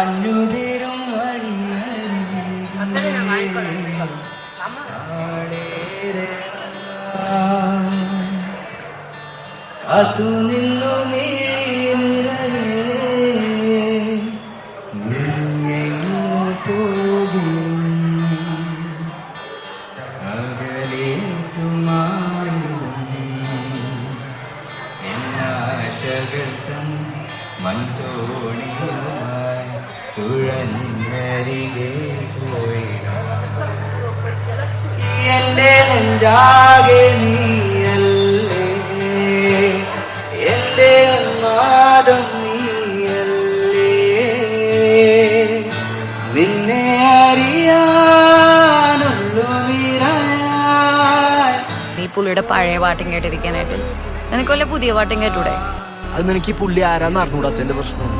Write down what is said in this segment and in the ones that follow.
മഞ്ഞുതിരും കാത്തു നിന്നു മൺതോണിയുമായി തുഴഞ്ഞരികെ പോയി എന്റെ നെഞ്ചാകെ നീയല്ലേ എന്റെ നാദം നീയല്ലേ നിന്നെ അറിയാനുള്ളു നീരായി. നീ പുള്ളിയുടെ പഴയ പാട്ടും കേട്ടിരിക്കാനായിട്ട് നിനക്ക് വല്ല പുതിയ പാട്ടും കേട്ടൂടെ? അത് നിനക്ക് ഈ പുള്ളി ആരാന്ന് അറിഞ്ഞൂടാത്തതിന്റെ പ്രശ്നമാണ്.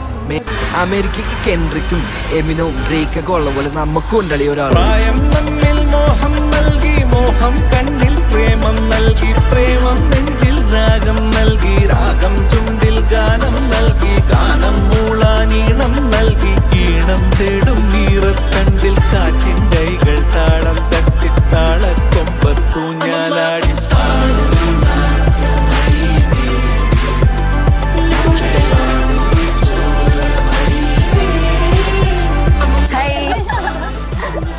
അമേരിക്കക്ക് കെൻഡ്രിക്കും എമിനോ ഡ്രേക്കൊക്കെ ഉള്ള പോലെ നമുക്കും ഉണ്ടല്ലേ ഒരാൾ. പ്രായം നമ്മിൽ മോഹം നൽകി, മോഹം കണ്ണിൽ പ്രേമം നൽകി, പ്രേമം നെഞ്ചിൽ രാഗം നൽകി, രാഗം ചുണ്ടിൽ ഗാനം നൽകി, ഗാനം മൂളാനീണം നൽകി, ഈണം തേടും ഈറത്തണ്ടിൽ കാറ്റിൻ കൈകൾ താളം തട്ടി താളക്കൊമ്പത്തൂഞ്ഞാലാടി.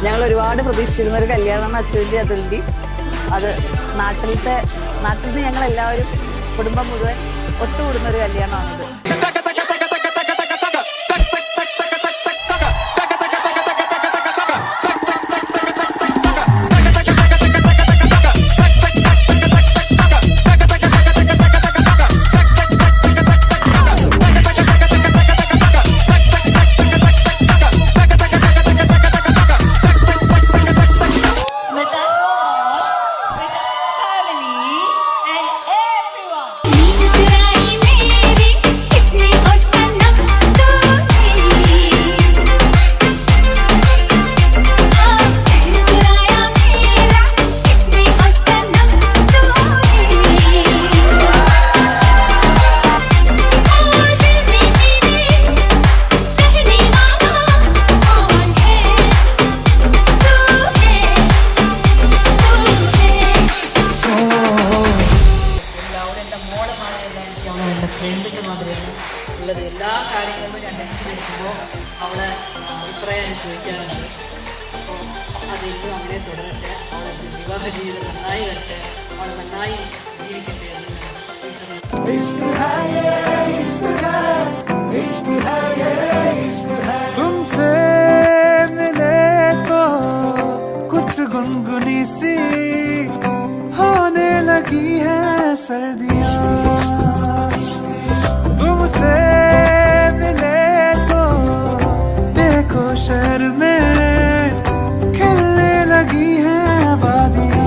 ഞങ്ങൾ ഒരുപാട് പ്രതീക്ഷിച്ചിരുന്ന ഒരു കല്യാണമാണ് അച്ചുവിൻ്റെ അതുലിൻ്റെ. അത് നാട്ടിലത്തെ ഞങ്ങൾ എല്ലാവരും കുടുംബം മുഴുവൻ ഒത്തുകൂടുന്ന ഒരു കല്യാണമാണിത്. എല്ലാ കാര്യങ്ങളിലും ഞാൻ ഡെസിഷൻ എടുക്കുമ്പോൾ അവളെ അഭിപ്രായം ചോദിക്കാറുണ്ട്. അപ്പോൾ അതെനിക്കും അങ്ങനെ തുടരട്ടെ, അവളെ വിവാഹ ജീവിതം നന്നായി വരട്ടെ, അവൾ നന്നായി ജീവിക്കട്ടെ എന്ന് तुमसे मिले तो कुछ गुनगुनी सी होने लगी है सर्दियाँ, तुमसे मिले तो देखो शहर में खिलने लगी है वादियाँ.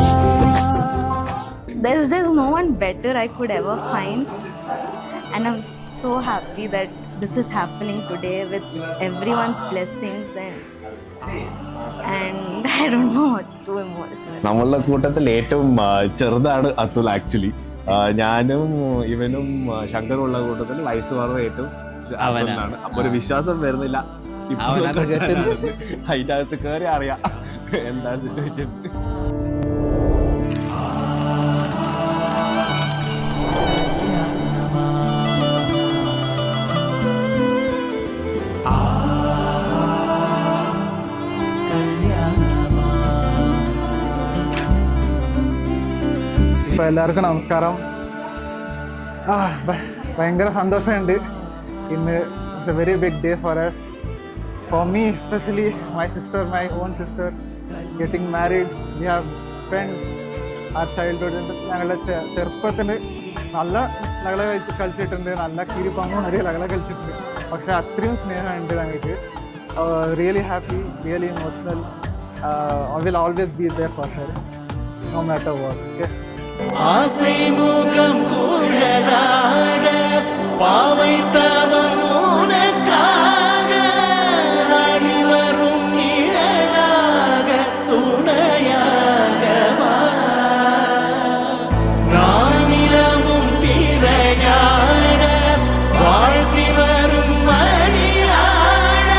There's no one better I could ever find, and I'm so happy that this is happening today with everyone's blessings and I don't know what's too emotional. നമ്മളുടെ കൂട്ടത്തിൽ ഏറ്റവും ചെറുതാണ് അതുൽ. ആക്ച്വലി ഞാനും ഇവനും ശങ്കറുള്ള കൂട്ടത്തിൽ വയസ്സ് കുറവ് ഏറ്റവും അവനാണ്. അപ്പൊ ഒരു വിശ്വാസം വരുന്നില്ല. അതിന്റെ അകത്ത് കയറി അറിയാം എന്താണ് സിറ്റുവേഷൻ. എല്ലാവർക്കും നമസ്കാരം. ഭയങ്കര സന്തോഷമുണ്ട് ഇന്ന്. It's a very big day for us, for me especially, my sister, my own sister getting married. We have spent our childhood, ഞങ്ങളുടെ ചെറുപ്പത്തിൽ നല്ല ലകള കളിച്ചിട്ടുണ്ട്, നല്ല കിരിപ്പങ്ങും അറിയ ലകള കളിച്ചിട്ടുണ്ട്. പക്ഷെ അത്രയും സ്നേഹമുണ്ട് ഞങ്ങൾക്ക്. Really happy, really emotional. I will always be there for her no matter what. Okay. ஆசை முகம் குழலாட பாவை தவம் உனக்காக நாடி வரும் நிழலாக துணையாக வா. நானிலமும் திரையாட வாழ்த்தி வரும் மணியாட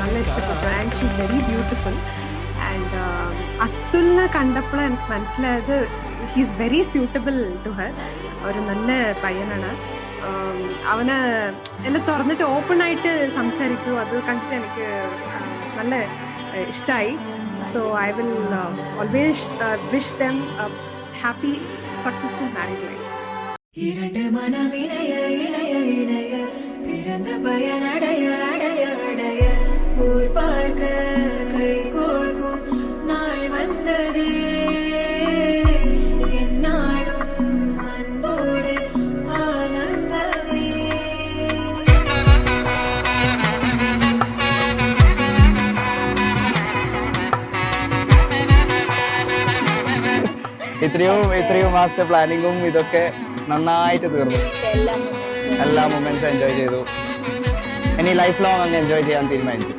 നല്ല ഇഷ്ടപ്പെട്ടു. And she is very beautiful. And അതുലിനെ കണ്ടപ്പോൾ എനിക്ക് മനസ്സിലായത് he is very suitable to her. ഒരു നല്ല പയ്യനാണ്. അവന് എന്നെ തുറന്നിട്ട് ഓപ്പണായിട്ട് സംസാരിക്കൂ. അത് കണ്ടിട്ട് എനിക്ക് നല്ല ഇഷ്ടമായി. So I will always wish dum happy successful married life. இரண்டு மனமிணைய இணைய இணைய பிறந்த பயனடைய அடைய அடைய ஊர் பார்க்க கை கோர்க்கும் நாள் வந்ததே என்னாலும் அன்போடு ஆனந்தமே. ഇത്രയും മാസത്തെ പ്ലാനിങ്ങും ഇതൊക്കെ നന്നായിട്ട് തീർന്നു. എല്ലാ മൊമെന്റ്സും എൻജോയ് ചെയ്തു. ഇനി ലൈഫ് ലോങ് അങ്ങ് എൻജോയ് ചെയ്യാൻ തീരുമാനിച്ചു.